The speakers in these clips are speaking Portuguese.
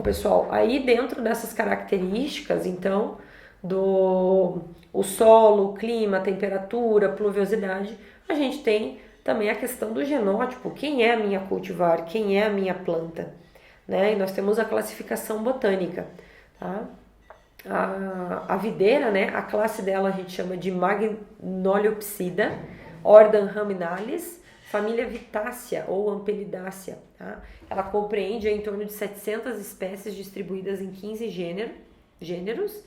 pessoal, aí dentro dessas características, então, do o solo, o clima, a temperatura, a pluviosidade, a gente tem também a questão do genótipo, quem é a minha cultivar, quem é a minha planta, né? E nós temos a classificação botânica, tá? A videira, né? A classe dela a gente chama de Magnoliopsida, ordem Raminalis, família Vitácea ou Ampelidácea, tá? Ela compreende em torno de 700 espécies distribuídas em 15 gêneros.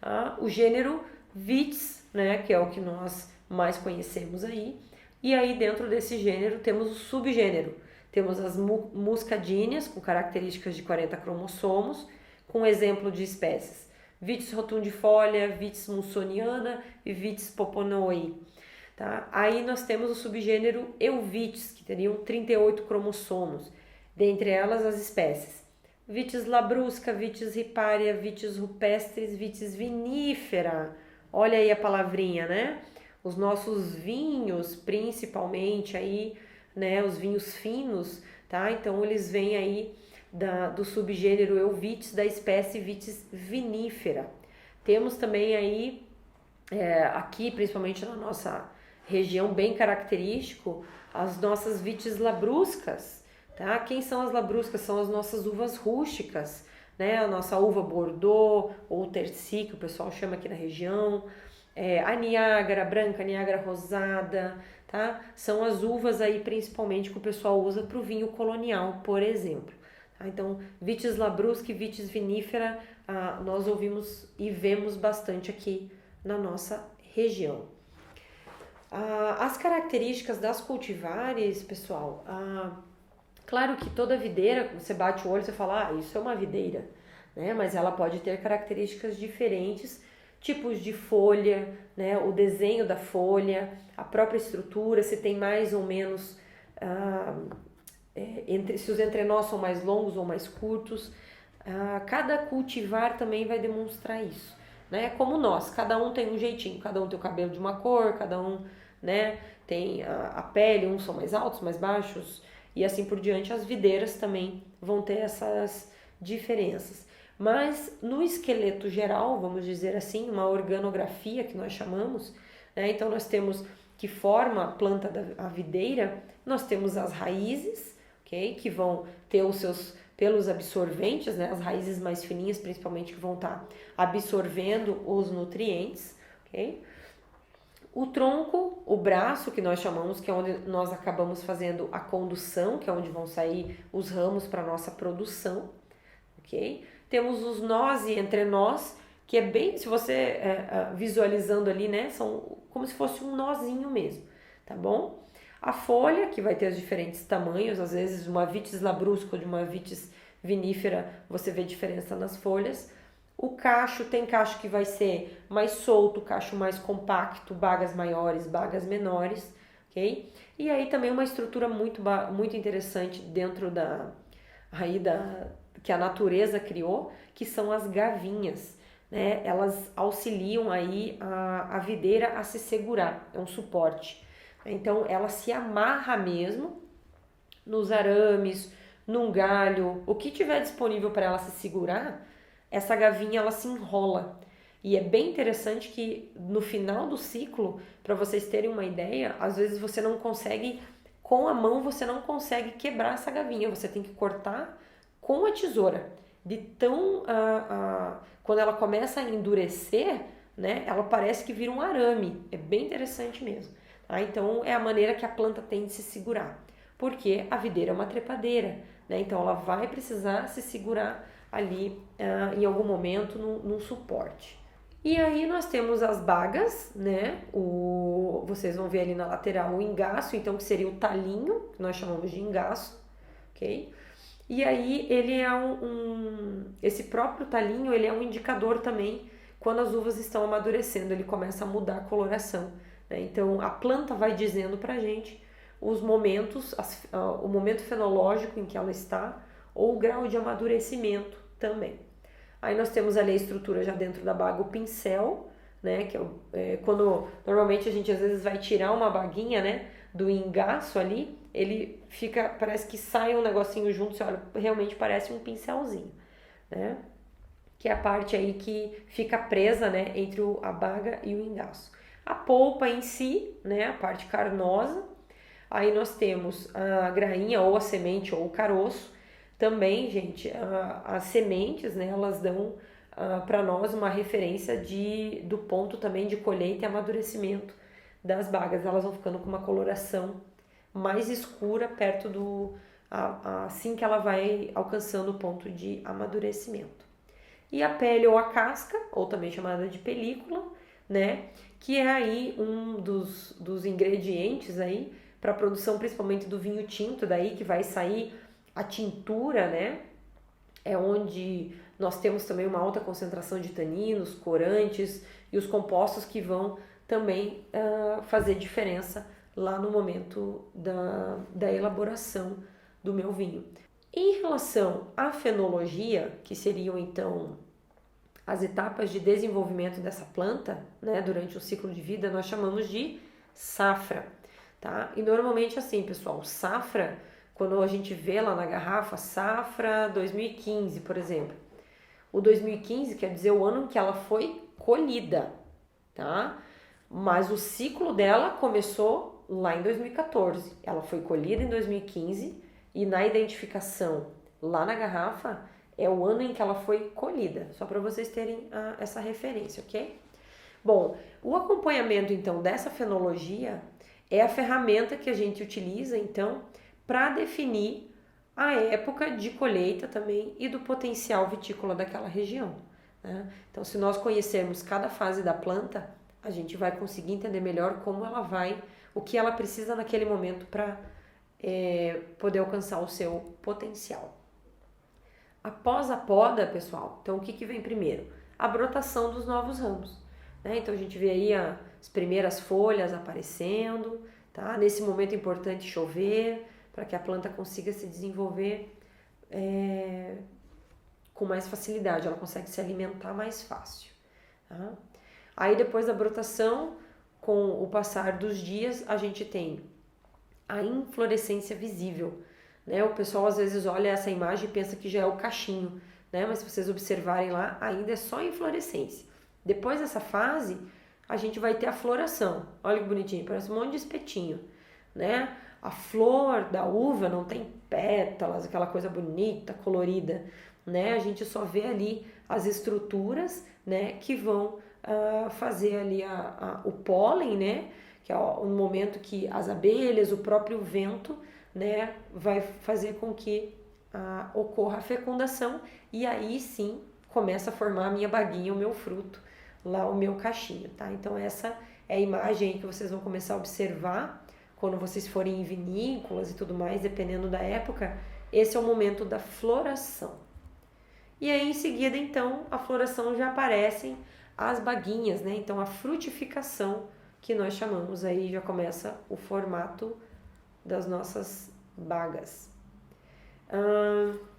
Tá? O gênero Vitis, né? Que é o que nós mais conhecemos aí. E aí dentro desse gênero temos o subgênero. Temos as muscadíneas com características de 40 cromossomos, com exemplo de espécies. Vitis rotundifolia, Vitis mussoniana e Vitis popponoi. Tá? Aí nós temos o subgênero Euvitis, que teriam 38 cromossomos, dentre elas as espécies Vitis labrusca, Vitis riparia, Vitis rupestris, Vitis vinifera. Olha aí a palavrinha, né? Os nossos vinhos, principalmente aí, né, os vinhos finos, tá? Então eles vêm aí do subgênero Euvitis da espécie Vitis vinifera. Temos também aí, aqui principalmente na nossa região bem característico, as nossas Vitis labruscas, tá? Quem são as labruscas? São as nossas uvas rústicas, né? A nossa uva Bordeaux ou Terci, que o pessoal chama aqui na região, a Niágara branca, a Niágara rosada, tá? São as uvas aí principalmente que o pessoal usa para o vinho colonial, por exemplo. Tá? Então, Vitis labrusca e Vitis vinifera, nós ouvimos e vemos bastante aqui na nossa região. As características das cultivares, pessoal, claro que toda videira, você bate o olho e você fala, isso é uma videira, né? Mas ela pode ter características diferentes, tipos de folha, né? O desenho da folha, a própria estrutura, se tem mais ou menos, se os entrenós são mais longos ou mais curtos. Cada cultivar também vai demonstrar isso, né? Como nós, cada um tem um jeitinho, cada um tem o cabelo de uma cor, cada um, né, tem a pele, uns são mais altos, mais baixos, e assim por diante. As videiras também vão ter essas diferenças. Mas no esqueleto geral, vamos dizer assim, uma organografia que nós chamamos, né? Então nós temos que forma a planta da videira, nós temos as raízes, ok? Que vão ter os seus pelos absorventes, né? As raízes mais fininhas principalmente que vão estar absorvendo os nutrientes, ok? O tronco, o braço, que nós chamamos, que é onde nós acabamos fazendo a condução, que é onde vão sair os ramos para a nossa produção, ok? Temos os nós e entrenós, que é bem, se você visualizando ali, né, são como se fosse um nozinho mesmo, tá bom? A folha, que vai ter os diferentes tamanhos, às vezes uma Vitis labrusca ou de uma Vitis vinifera, você vê diferença nas folhas. O cacho, tem cacho que vai ser mais solto, cacho mais compacto, bagas maiores, bagas menores, ok? E aí também uma estrutura muito interessante dentro que a natureza criou, que são as gavinhas, né? Elas auxiliam aí a videira a se segurar, é um suporte. Então ela se amarra mesmo nos arames, num galho, o que tiver disponível para ela se segurar, essa gavinha ela se enrola. E é bem interessante que no final do ciclo, para vocês terem uma ideia, às vezes você não consegue, com a mão você não consegue quebrar essa gavinha, você tem que cortar com a tesoura. De tão, quando ela começa a endurecer, né, ela parece que vira um arame, é bem interessante mesmo. Tá? Então é a maneira que a planta tem de se segurar, porque a videira é uma trepadeira, né? Então ela vai precisar se segurar ali em algum momento num suporte. E aí nós temos as bagas, né? Vocês vão ver ali na lateral o engaço, então que seria o talinho, que nós chamamos de engaço, ok? E aí ele é esse próprio talinho, ele é um indicador também quando as uvas estão amadurecendo, ele começa a mudar a coloração, né? Então a planta vai dizendo pra gente os momentos, o momento fenológico em que ela está, ou o grau de amadurecimento também. Aí nós temos ali a estrutura já dentro da baga, o pincel, né, que quando normalmente a gente às vezes vai tirar uma baguinha, né, do engaço ali, ele fica, parece que sai um negocinho junto, você olha, realmente parece um pincelzinho, né? Que é a parte aí que fica presa, né, entre a baga e o engaço. A polpa em si, né, a parte carnosa. Aí nós temos a grainha ou a semente ou o caroço. Também, gente, as sementes, né, elas dão para nós uma referência do ponto também de colheita e amadurecimento das bagas. Elas vão ficando com uma coloração mais escura perto assim que ela vai alcançando o ponto de amadurecimento. E a pele ou a casca, ou também chamada de película, né, que é aí um dos ingredientes aí para a produção principalmente do vinho tinto, daí que vai sair a tintura, né, é onde nós temos também uma alta concentração de taninos, corantes e os compostos que vão também fazer diferença lá no momento da elaboração do meu vinho. Em relação à fenologia, que seriam então as etapas de desenvolvimento dessa planta, né, durante o ciclo de vida, nós chamamos de safra, tá? E normalmente assim, pessoal, safra, quando a gente vê lá na garrafa, safra 2015, por exemplo. O 2015 quer dizer o ano em que ela foi colhida, tá? Mas o ciclo dela começou lá em 2014. Ela foi colhida em 2015 e na identificação lá na garrafa é o ano em que ela foi colhida, só para vocês terem essa referência, ok? Bom, o acompanhamento então dessa fenologia é a ferramenta que a gente utiliza então para definir a época de colheita também e do potencial vitícola daquela região, né? Então, se nós conhecermos cada fase da planta, a gente vai conseguir entender melhor como ela vai, o que ela precisa naquele momento para poder alcançar o seu potencial. Após a poda, pessoal, então o que vem primeiro? A brotação dos novos ramos, né? Então a gente vê aí as primeiras folhas aparecendo, tá? Nesse momento é importante chover para que a planta consiga se desenvolver com mais facilidade, ela consegue se alimentar mais fácil, tá? Aí depois da brotação, com o passar dos dias, a gente tem a inflorescência visível, né? O pessoal às vezes olha essa imagem e pensa que já é o cachinho, né? Mas se vocês observarem lá, ainda é só inflorescência. Depois dessa fase, a gente vai ter a floração. Olha que bonitinho, parece um monte de espetinho, né? A flor da uva não tem pétalas, aquela coisa bonita, colorida, né? A gente só vê ali as estruturas, né, que vão fazer ali o pólen, né? Que é o momento que as abelhas, o próprio vento, né, vai fazer com que ocorra a fecundação e aí sim começa a formar a minha baguinha, o meu fruto, lá o meu cachinho, tá? Então essa é a imagem que vocês vão começar a observar quando vocês forem em vinícolas e tudo mais, dependendo da época. Esse é o momento da floração. E aí em seguida, então, a floração já aparecem as baguinhas, né? Então a frutificação, que nós chamamos aí, já começa o formato das nossas bagas.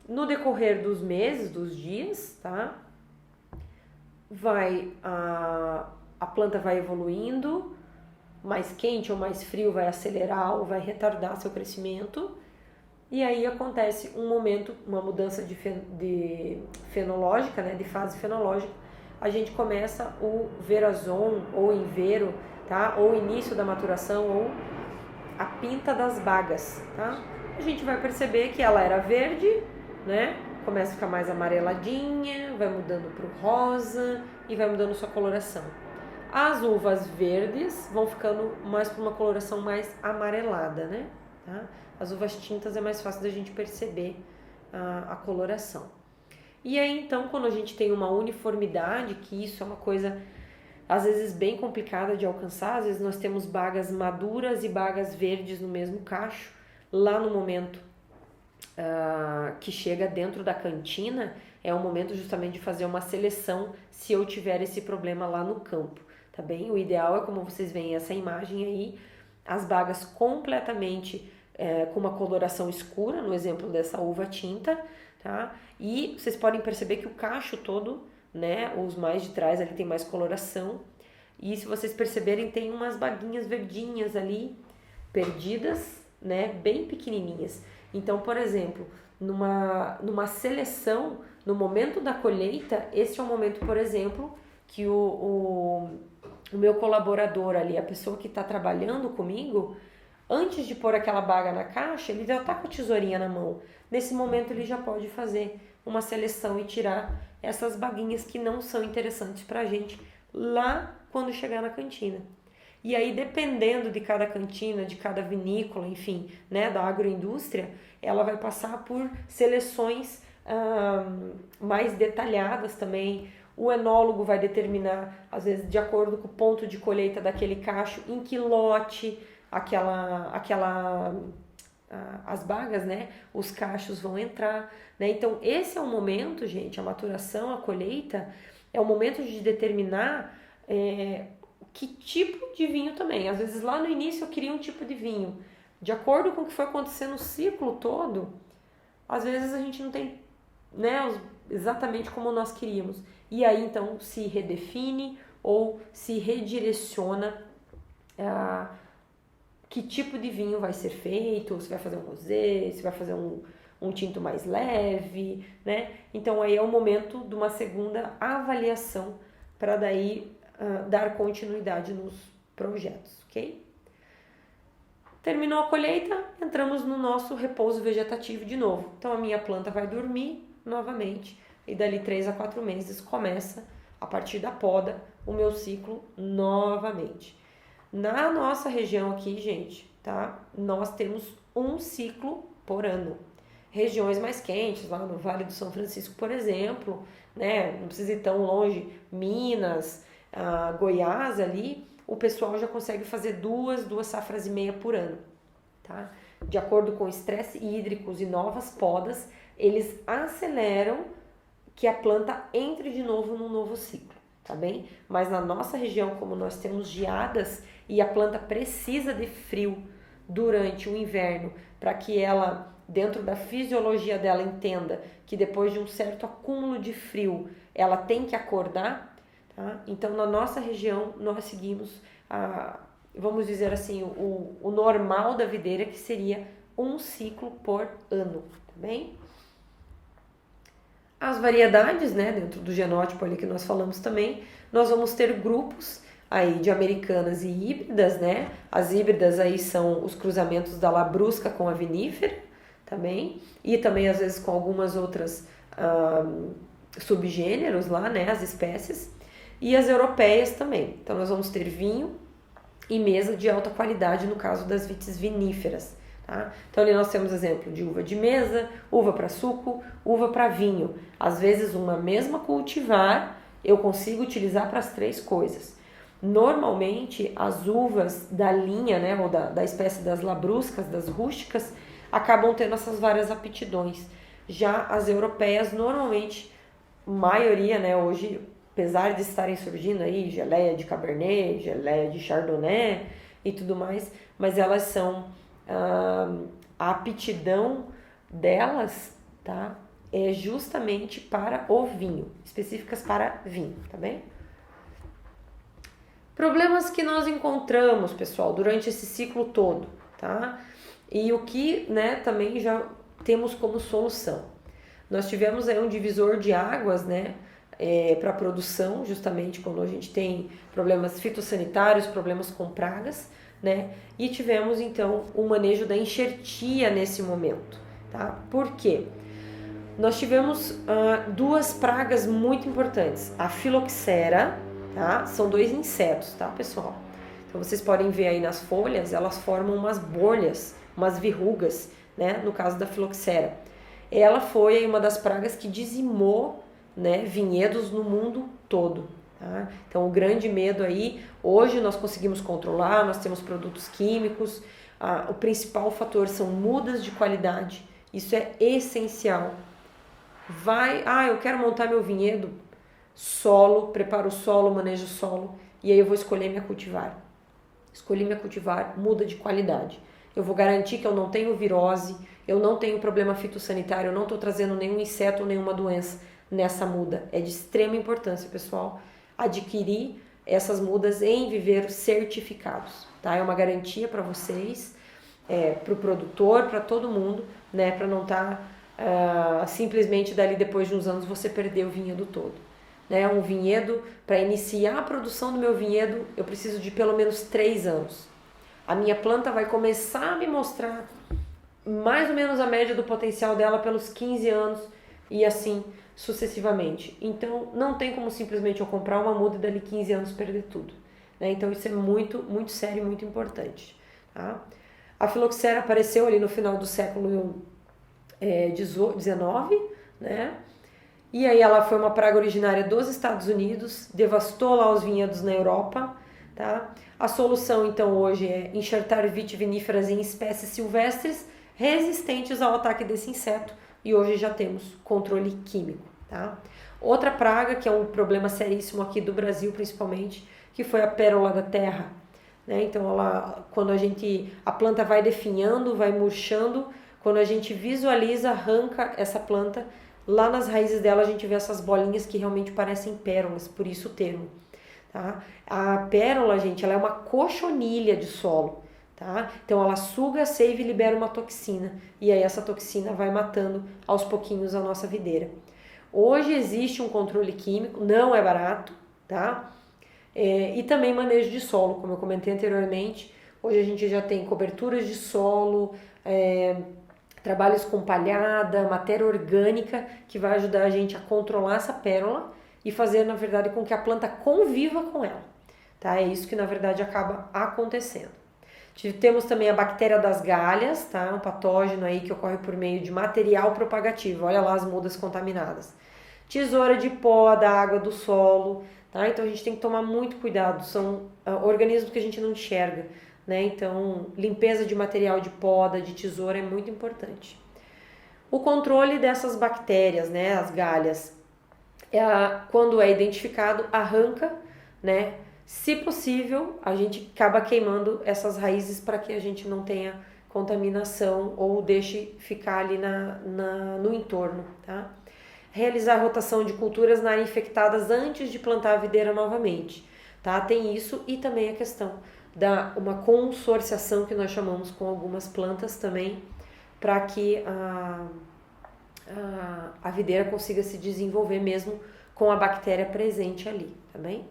No decorrer dos meses, dos dias, tá? A planta vai evoluindo, mais quente ou mais frio vai acelerar ou vai retardar seu crescimento. E aí acontece um momento, uma mudança de fenológica, né, de fase fenológica. A gente começa o verazon ou invero, tá? Ou início da maturação ou a pinta das bagas, tá? A gente vai perceber que ela era verde, né? Começa a ficar mais amareladinha, vai mudando para o rosa e vai mudando sua coloração. As uvas verdes vão ficando mais para uma coloração mais amarelada, né? Tá? As uvas tintas é mais fácil da gente perceber a coloração. E aí então, quando a gente tem uma uniformidade, que isso é uma coisa às vezes bem complicada de alcançar, às vezes nós temos bagas maduras e bagas verdes no mesmo cacho, lá no momento que chega dentro da cantina, é o momento justamente de fazer uma seleção se eu tiver esse problema lá no campo, tá bem? O ideal é, como vocês veem essa imagem aí, as bagas completamente com uma coloração escura, no exemplo dessa uva tinta, tá? E vocês podem perceber que o cacho todo, né, os mais de trás ali tem mais coloração, e se vocês perceberem tem umas baguinhas verdinhas ali, perdidas, né, bem pequenininhas. Então, por exemplo, numa seleção no momento da colheita, esse é o momento, por exemplo, que o meu colaborador ali, a pessoa que está trabalhando comigo, antes de pôr aquela baga na caixa, ele já está com a tesourinha na mão. Nesse momento ele já pode fazer uma seleção e tirar essas baguinhas que não são interessantes para a gente lá quando chegar na cantina. E aí, dependendo de cada cantina, de cada vinícola, enfim, né, da agroindústria, ela vai passar por seleções mais detalhadas também. O enólogo vai determinar, às vezes, de acordo com o ponto de colheita daquele cacho, em que lote as bagas, né, os cachos vão entrar, né? Então, esse é o momento, gente, a maturação, a colheita, é o momento de determinar que tipo de vinho também. Às vezes, lá no início, eu queria um tipo de vinho. De acordo com o que foi acontecendo o ciclo todo, às vezes a gente não tem, né, exatamente como nós queríamos. E aí, então, se redefine ou se redireciona que tipo de vinho vai ser feito, se vai fazer um rosé, se vai fazer um tinto mais leve, né? Então, aí é o momento de uma segunda avaliação para daí dar continuidade nos projetos, ok? Terminou a colheita, entramos no nosso repouso vegetativo de novo. Então, a minha planta vai dormir novamente e dali 3 a 4 meses começa, a partir da poda, o meu ciclo novamente. Na nossa região aqui, gente, tá? Nós temos um ciclo por ano. Regiões mais quentes, lá no Vale do São Francisco, por exemplo, né? Não precisa ir tão longe, Minas, Goiás ali, o pessoal já consegue fazer duas safras e meia por ano, tá? De acordo com estresse hídricos e novas podas, eles aceleram que a planta entre de novo num novo ciclo, tá bem? Mas na nossa região, como nós temos geadas e a planta precisa de frio durante o inverno para que ela, dentro da fisiologia dela, entenda que depois de um certo acúmulo de frio, ela tem que acordar, tá? Então, na nossa região, nós seguimos, vamos dizer assim, o normal da videira, que seria um ciclo por ano, tá bem? As variedades, né, dentro do genótipo ali que nós falamos também, nós vamos ter grupos aí de americanas e híbridas, né? As híbridas aí são os cruzamentos da labrusca com a vinífera, também, e também às vezes com algumas outras subgêneros lá, né, as espécies, e as europeias também. Então nós vamos ter vinho e mesa de alta qualidade no caso das vites viníferas, tá? Então ali nós temos exemplo de uva de mesa, uva para suco, uva para vinho. Às vezes uma mesma cultivar eu consigo utilizar para as três coisas. Normalmente as uvas da linha, né, ou da espécie das labruscas, das rústicas, acabam tendo essas várias aptidões. Já as europeias, normalmente, maioria, né, hoje, apesar de estarem surgindo aí geleia de Cabernet, geleia de Chardonnay e tudo mais, mas elas são, a aptidão delas, tá, é justamente para o vinho, específicas para vinho, tá bem? Problemas que nós encontramos, pessoal, durante esse ciclo todo, tá? E o que, né, também já temos como solução. Nós tivemos aí um divisor de águas, né, para a produção, justamente quando a gente tem problemas fitossanitários, problemas com pragas, né? E tivemos, então, o manejo da enxertia nesse momento, tá? Por quê? Nós tivemos duas pragas muito importantes. A filoxera, tá? São 2 insetos, tá, pessoal? Então, vocês podem ver aí nas folhas, elas formam umas bolhas, umas verrugas, né? No caso da filoxera. Ela foi aí uma das pragas que dizimou, né, vinhedos no mundo todo, tá? Então, o grande medo aí, hoje nós conseguimos controlar, nós temos produtos químicos, o principal fator são mudas de qualidade, isso é essencial. Eu quero montar meu vinhedo, solo, preparo o solo, manejo o solo, e aí eu vou escolher minha cultivar. Escolhi minha cultivar, muda de qualidade. Eu vou garantir que eu não tenho virose, eu não tenho problema fitossanitário, eu não estou trazendo nenhum inseto ou nenhuma doença nessa muda. É de extrema importância, pessoal, adquirir essas mudas em viveiros certificados, tá? É uma garantia para vocês, para o produtor, para todo mundo, né? Para não estar simplesmente dali depois de uns anos você perder o vinhedo todo. Né? Um vinhedo, para iniciar a produção do meu vinhedo, eu preciso de pelo menos 3 anos. A minha planta vai começar a me mostrar mais ou menos a média do potencial dela pelos 15 anos e assim sucessivamente. Então não tem como simplesmente eu comprar uma muda e dali 15 anos perder tudo. Né? Então isso é muito, muito sério e muito importante. Tá? A filoxera apareceu ali no final do século XIX, né? E aí ela foi uma praga originária dos Estados Unidos, devastou lá os vinhedos na Europa, tá? A solução então hoje é enxertar vitiviníferas em espécies silvestres resistentes ao ataque desse inseto e hoje já temos controle químico, tá? Outra praga que é um problema seríssimo aqui do Brasil principalmente, que foi a pérola da terra, né? Então quando a planta vai definhando, vai murchando, quando a gente visualiza, arranca essa planta, lá nas raízes dela a gente vê essas bolinhas que realmente parecem pérolas, por isso o termo. Tá? A pérola, gente, ela é uma cochonilha de solo. Tá? Então ela suga, seiva e libera uma toxina. E aí essa toxina vai matando aos pouquinhos a nossa videira. Hoje existe um controle químico, não é barato, tá? E também manejo de solo, como eu comentei anteriormente. Hoje a gente já tem coberturas de solo, trabalhos com palhada, matéria orgânica, que vai ajudar a gente a controlar essa pérola e fazer, na verdade, com que a planta conviva com ela. Tá? É isso que, na verdade, acaba acontecendo. Temos também a bactéria das galhas, tá? Um patógeno aí que ocorre por meio de material propagativo. Olha lá as mudas contaminadas. Tesoura de pó da água do solo, tá? Então a gente tem que tomar muito cuidado. São organismos que a gente não enxerga. Né? Então, limpeza de material de poda, de tesoura é muito importante. O controle dessas bactérias, né, as galhas, quando é identificado, arranca, né? Se possível, a gente acaba queimando essas raízes para que a gente não tenha contaminação ou deixe ficar ali no entorno, tá? Realizar rotação de culturas na área infectadas antes de plantar a videira novamente, tá? Tem isso e também a questão uma consorciação que nós chamamos com algumas plantas também, para que a videira consiga se desenvolver mesmo com a bactéria presente ali, tá bem?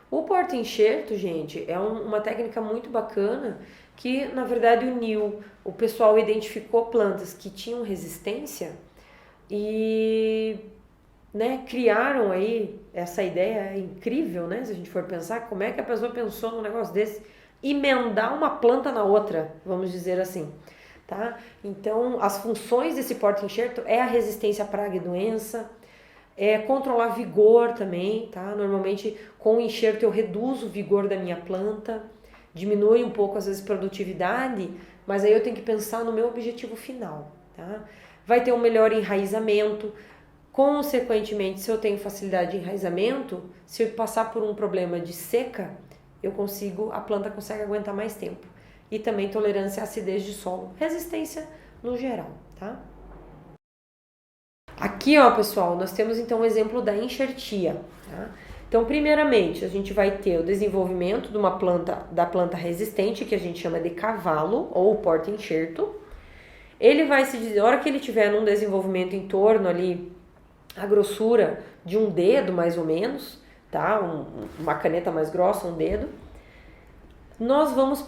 O porta-enxerto, gente, é uma técnica muito bacana que, na verdade, o pessoal identificou plantas que tinham resistência e, né, criaram aí essa ideia incrível, né? Se a gente for pensar, como é que a pessoa pensou num negócio desse? Emendar uma planta na outra, vamos dizer assim, tá? Então, as funções desse porta-enxerto é a resistência à praga e doença, é controlar vigor também, tá? Normalmente, com o enxerto eu reduzo o vigor da minha planta, diminui um pouco, às vezes, produtividade, mas aí eu tenho que pensar no meu objetivo final, tá? Vai ter um melhor enraizamento. Consequentemente, se eu tenho facilidade de enraizamento, se eu passar por um problema de seca, a planta consegue aguentar mais tempo. E também tolerância à acidez de solo, resistência no geral, tá? Aqui, ó, pessoal, nós temos então um exemplo da enxertia, tá? Então, primeiramente, a gente vai ter o desenvolvimento de da planta resistente, que a gente chama de cavalo ou porta-enxerto. Ele vai a hora que ele tiver num desenvolvimento em torno ali, a grossura de um dedo mais ou menos, tá? Uma caneta mais grossa, um dedo. Nós vamos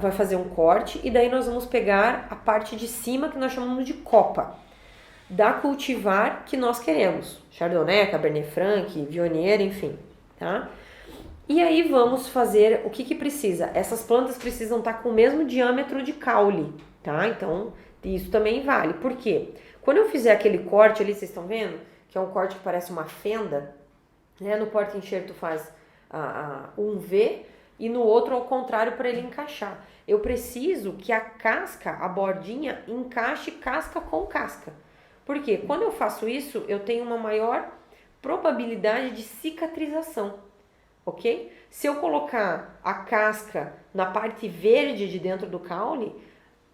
vai fazer um corte e daí nós vamos pegar a parte de cima que nós chamamos de copa, da cultivar que nós queremos, Chardonnay, Cabernet Franc, Viognier, enfim, tá? E aí vamos fazer o que precisa. Essas plantas precisam estar com o mesmo diâmetro de caule, tá? Então, isso também vale. Por quê? Quando eu fizer aquele corte ali, vocês estão vendo? Que é um corte que parece uma fenda, né? No porta-enxerto faz um V e no outro ao contrário para ele encaixar. Eu preciso que a casca, a bordinha, encaixe casca com casca. Por quê? Quando eu faço isso, eu tenho uma maior probabilidade de cicatrização, ok? Se eu colocar a casca na parte verde de dentro do caule,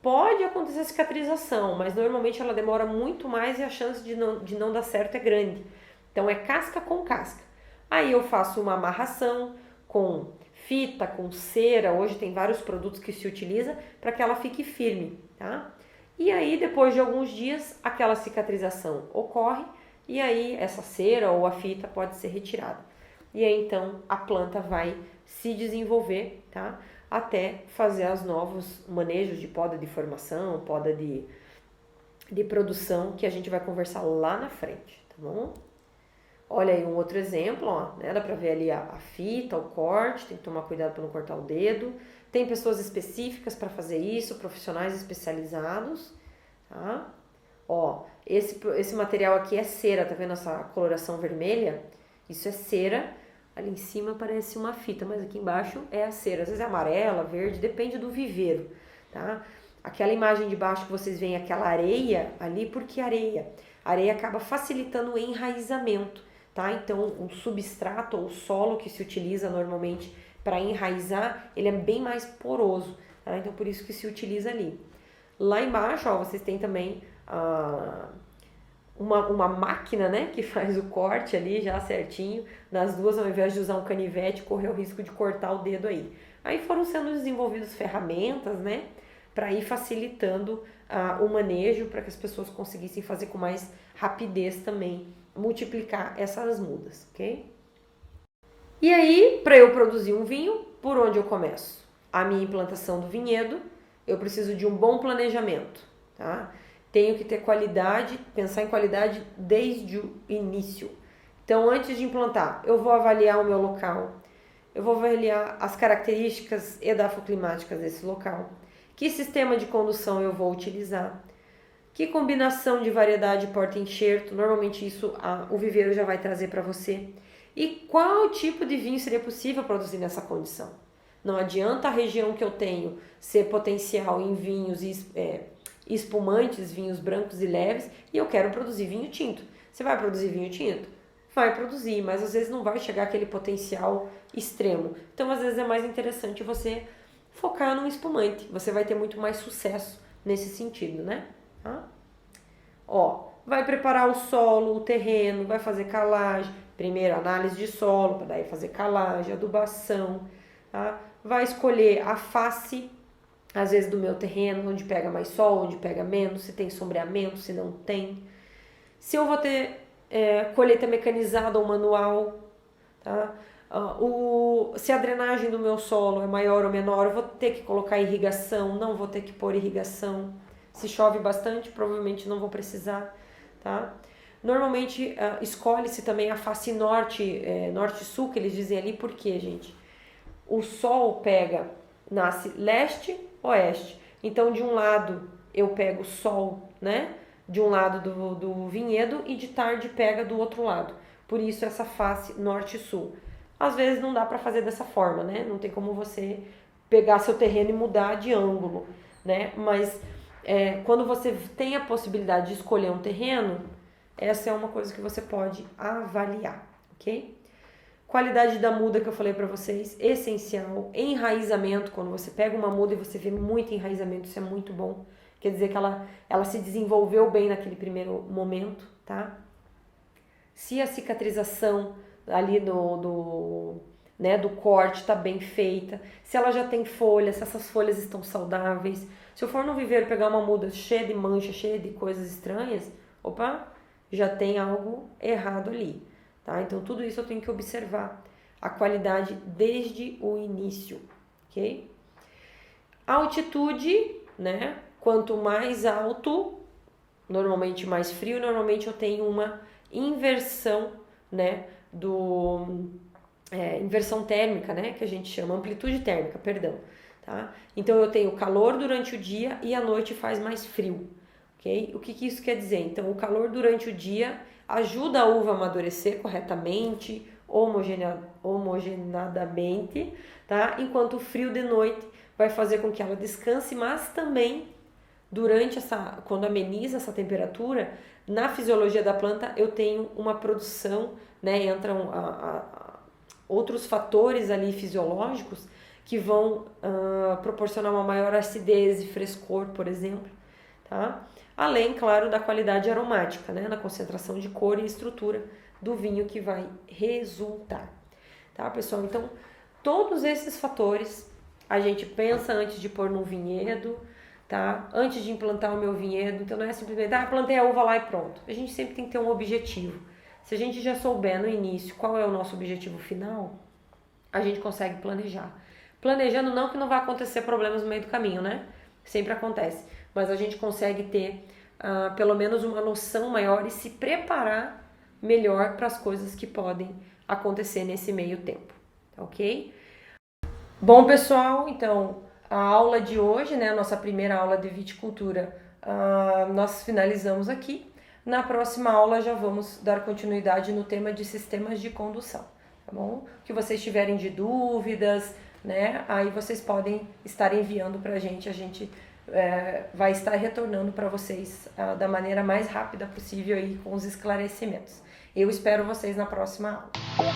pode acontecer cicatrização, mas normalmente ela demora muito mais e a chance de não dar certo é grande. Então é casca com casca. Aí eu faço uma amarração com fita, com cera, hoje tem vários produtos que se utiliza para que ela fique firme, tá? E aí, depois de alguns dias, aquela cicatrização ocorre e aí essa cera ou a fita pode ser retirada. E aí, então, a planta vai se desenvolver, tá? Até fazer os novos manejos de poda de formação, poda de produção, que a gente vai conversar lá na frente, tá bom? Olha aí um outro exemplo, ó, né? Dá pra ver ali a fita, o corte, tem que tomar cuidado para não cortar o dedo. Tem pessoas específicas para fazer isso, profissionais especializados, tá? Ó, esse material aqui é cera, tá vendo essa coloração vermelha? Isso é cera. Ali em cima parece uma fita, mas aqui embaixo é a cera. Às vezes é amarela, verde, depende do viveiro, tá? Aquela imagem de baixo que vocês veem, aquela areia ali, por que areia? A areia acaba facilitando o enraizamento, tá? Então, o substrato ou solo que se utiliza normalmente para enraizar, ele é bem mais poroso, tá? Então, por isso que se utiliza ali. Lá embaixo, ó, vocês têm também uma máquina, né, que faz o corte ali já certinho. Nas duas, ao invés de usar um canivete, correr o risco de cortar o dedo aí. Aí foram sendo desenvolvidas ferramentas, né, para ir facilitando o manejo, para que as pessoas conseguissem fazer com mais rapidez também, multiplicar essas mudas, ok? E aí, para eu produzir um vinho, por onde eu começo? A minha implantação do vinhedo, eu preciso de um bom planejamento, tá? Tenho que ter qualidade, pensar em qualidade desde o início. Então, antes de implantar, eu vou avaliar o meu local, eu vou avaliar as características edafoclimáticas desse local, que sistema de condução eu vou utilizar, que combinação de variedade porta-enxerto, normalmente isso o viveiro já vai trazer para você, e qual tipo de vinho seria possível produzir nessa condição. Não adianta a região que eu tenho ser potencial em vinhos espumantes, vinhos brancos e leves, e eu quero produzir vinho tinto. Você vai produzir vinho tinto? Vai produzir, mas às vezes não vai chegar aquele potencial extremo. Então, às vezes é mais interessante você focar num espumante. Você vai ter muito mais sucesso nesse sentido, né? Tá? Ó, vai preparar o solo, o terreno, vai fazer calagem. Primeiro, análise de solo, para daí fazer calagem, adubação, tá? Vai escolher a face, às vezes, do meu terreno, onde pega mais sol, onde pega menos, se tem sombreamento, se não tem. Se eu vou ter colheita mecanizada ou manual, tá? Se a drenagem do meu solo é maior ou menor, eu vou ter que colocar irrigação, não vou ter que pôr irrigação. Se chove bastante, provavelmente não vou precisar, tá? Normalmente escolhe-se também a face norte, norte-sul, que eles dizem ali, por quê, gente? O sol nasce leste, oeste. Então, de um lado eu pego o sol, né? De um lado do vinhedo e de tarde pega do outro lado. Por isso essa face norte-sul. Às vezes não dá para fazer dessa forma, né? Não tem como você pegar seu terreno e mudar de ângulo, né? Mas quando você tem a possibilidade de escolher um terreno, essa é uma coisa que você pode avaliar, ok? Qualidade da muda que eu falei para vocês, essencial. Enraizamento, quando você pega uma muda e você vê muito enraizamento, isso é muito bom. Quer dizer que ela se desenvolveu bem naquele primeiro momento, tá? Se a cicatrização ali do corte está bem feita, se ela já tem folhas, se essas folhas estão saudáveis. Se eu for no viveiro pegar uma muda cheia de mancha, cheia de coisas estranhas, opa, já tem algo errado ali, tá? Então tudo isso eu tenho que observar a qualidade desde o início, ok? A altitude, né? Quanto mais alto, normalmente mais frio, normalmente eu tenho uma inversão, né? Inversão térmica, né? Que a gente chama, amplitude térmica, perdão. Tá? Então eu tenho calor durante o dia e à noite faz mais frio, ok? O que isso quer dizer? Então o calor durante o dia ajuda a uva a amadurecer corretamente, homogeneadamente, tá? Enquanto o frio de noite vai fazer com que ela descanse, mas também quando ameniza essa temperatura, na fisiologia da planta eu tenho uma produção, né? Entram outros fatores ali fisiológicos que vão proporcionar uma maior acidez e frescor, por exemplo, tá? Além, claro, da qualidade aromática, né? Na concentração de cor e estrutura do vinho que vai resultar, tá, pessoal? Então, todos esses fatores a gente pensa antes de pôr no vinhedo, tá? Antes de implantar o meu vinhedo. Então não é simplesmente, plantei a uva lá e pronto. A gente sempre tem que ter um objetivo. Se a gente já souber no início qual é o nosso objetivo final, a gente consegue planejar. Planejando não que não vai acontecer problemas no meio do caminho, né? Sempre acontece. Mas a gente consegue ter pelo menos uma noção maior e se preparar melhor para as coisas que podem acontecer nesse meio tempo, tá ok? Bom, pessoal, então a aula de hoje, né, a nossa primeira aula de viticultura, nós finalizamos aqui. Na próxima aula já vamos dar continuidade no tema de sistemas de condução, tá bom? Que vocês tiverem de dúvidas, né, aí vocês podem estar enviando para a gente vai estar retornando para vocês da maneira mais rápida possível aí com os esclarecimentos. Eu espero vocês na próxima aula.